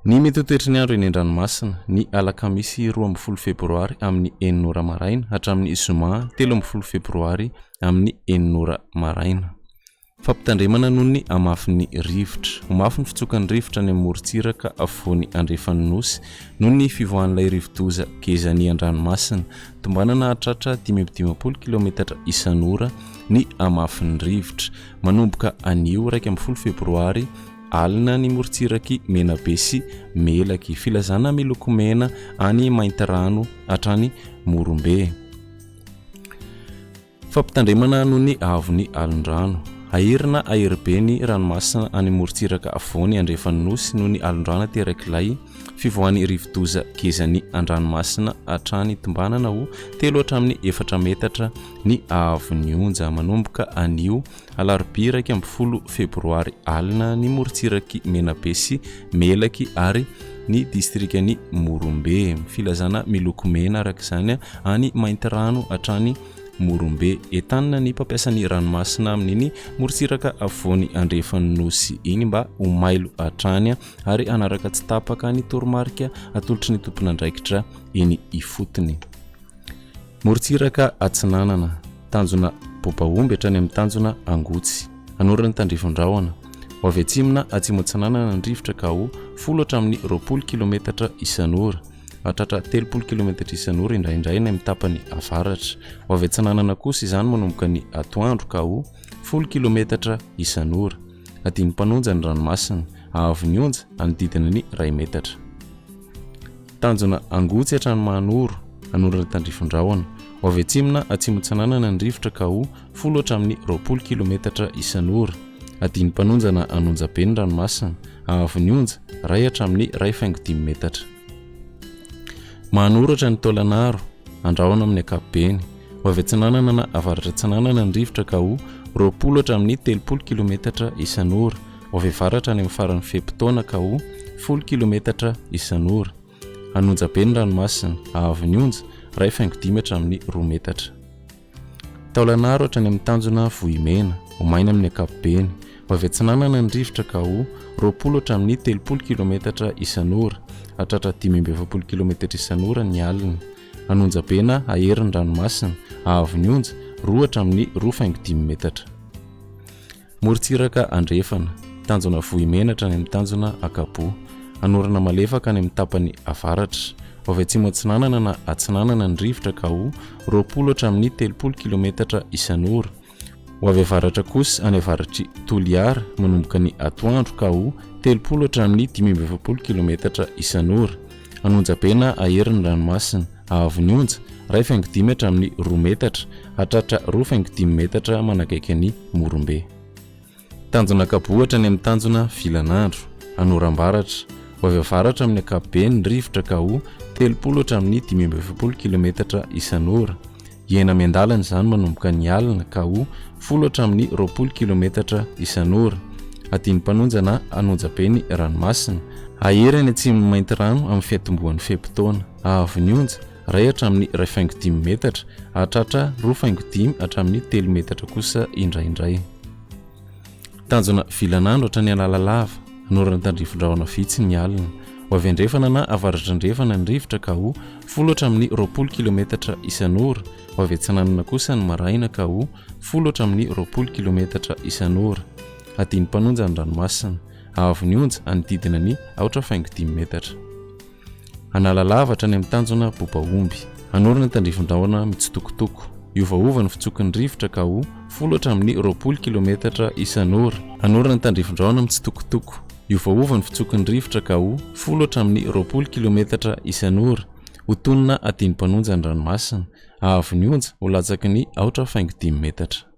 Ny Météo toetry ny andro eny an-dranomasina ny alakamisy 12 febroary amin'ny 9 maraina hatramin'ny zoma 13 febroary amin'ny 9 maraina. Fampitandremana noho ny amafin'ny rivotra. Omafy ny fitsokan'ny rivotra ny amorontsiraka afovoan'ny andrefan'ny nosy noho ny fivoahan'ilay rivodoza kezan'ny an-dranomasina. Tombanana hatratra 5-10 km isan'ora ny amafin'ny rivotra. Manomboka anio 1 febroary alina ny morontsiraky mena be sy melaky. Filazana miloko mena any mainty rano hatrany morombe. Fampitandremana noho ny avon'ny alondrano. Airina airbe ny ranomasina any morontsiraka afovoany andrefan'ny nosy noho ny alondrano terak'ilay fivoahan'ny rivodoza kezan'ny an-dranomasina hatrany tombanana ho 3 hatramin'ny 4 metatra ny avon'ny onja. Manomboka anio alarobia 1 febroary alina ny morontsiraky menabe sy melaky ary ny distrikany morombe. Filazana miloko mena arak'izany any mainty rano hatrany morombe. Entanina ny mpampiasan'ny ranomasina amin'iny morontsiraka afovoany andrefan'ny nosy iny mba ho mailo hatrany ary anaraka tsy tapaka ny toromarika atolotry ny tompon'andraikitra eny ifotony. Morontsiraka atsinanana tanjona bobaomby hatrany amin'ny tanjona angotsy. Anorana tandrifon-drahona ho avy atsimona atsimo atsinanana ny rivotra ka ho 10 hatramin'ny 20 km isan'ora. Hatratra 30 km isan'ora indraindray ny amin'ny tapany avaratra. Ho avy atsinanana kosa izany manomboka ny atoandro ka ho 10 km isan'ora. Adiny mpanonja ny ranomasina avy ny onja anodidina ny 2 metatra. Tanjona angotsy hatrany manoro anorana tandrifon-drahona. Ho avy atsimona atsimo atsinanana ny rivotra ka ho 10 hatramin'ny 20 km isan'ora. Adiny mpanonjana anonja be ny ranomasina avy ny onja 2 hatramin'ny 2.5 metatra. Manoratra ny tôlanaro andrahona amin'ny akapobeny. Ho avy atsinanana na avaratra atsinanana ny rivotra ka ho 20 hatramin'ny 30 km isan'ora. Ho avy avaratra any amin'ny faran'ny fepitaona ka ho 10 km isan'ora. Anonja be ny ranomasina avy ny onja 2.5 hatramin'ny 2 metatra. Tôlanaro hatrany amin'ny tanjona vohimena ho maina amin'ny akapobeny. Ho avy atsinanana ny rivotra ka ho 20 hatramin'ny 30 km isan'ora. Hatratra 5-20 km isan'ora ny alina. Anonja be na aherin'ny ranomasina avy ny onja 2 hatramin'ny 2.5 metatra. Morontsiraka andrefana tanjona vohimena hatrany amin'ny tanjona akabo. Anorana malefaka any amin'ny tapany avaratra. Ho avy atsimo atsinanana na atsinanana ny rivotra ka ho 20 hatramin'ny 30 km isan'ora. Ho avy avaratra kosa any avaratry Toliara manomboka ny atoandro ka ho 30 hatramin'ny 5-20 km isan'ora. Anonja be na aherin'ny ranomasina avy ny onja 2.5 hatramin'ny 2 metatra. Hatratra 2.5 metatra manakaiky ny morombe. Tanjona kabohatra any amin'ny tanjona filanandro anorambaratra. Ho avy avaratra amin'ny akapobeny ny rivotra ka ho 30 hatramin'ny 5-20 km isan'ora. Iena miandalana izany manomboka ny alina ka ho 10 hatramin'ny 20 km isan'ora. Adiny mpanonja na anonja be ny ranomasina aheriny atsimo mainty rano amin'ny fiatombohan'ny fepitaona. Avy ny onja 2 hatramin'ny 2.5 metatra. Hatratra 2.5 hatramin'ny 3 metatra kosa indraindray. Tanjona filanandro hatrany alalalava anorana tandrifon-drahona vitsy ny alina. Ho avy andrefana na avaratra andrefana ny rivotra ka ho 10 hatramin'ny 20 km isan'ora. Ho avy atsinanana kosa ny maraina ka ho 10 hatramin'ny 20 km isan'ora. Adiny mpanonja ny ranomasina avy ny onja anodidina ny 2.5 metatra. Analalava hatrany amin'ny tanjona bobaomby anorana tandrifon-drahona mitsitokotoko. Iovaova ny fitsokon'ny rivotra ka ho 10 hatramin'ny 20 km isan'ora. Anorana tandrifon-drahona mitsitokotoko. Iovaova ny fitsokon'ny rivotra ka ho 10 hatramin'ny 20 km isan'ora. Ho tonina adiny mpanonja ny ranomasina avy ny onja ho latsaky ny 2.5 metatra.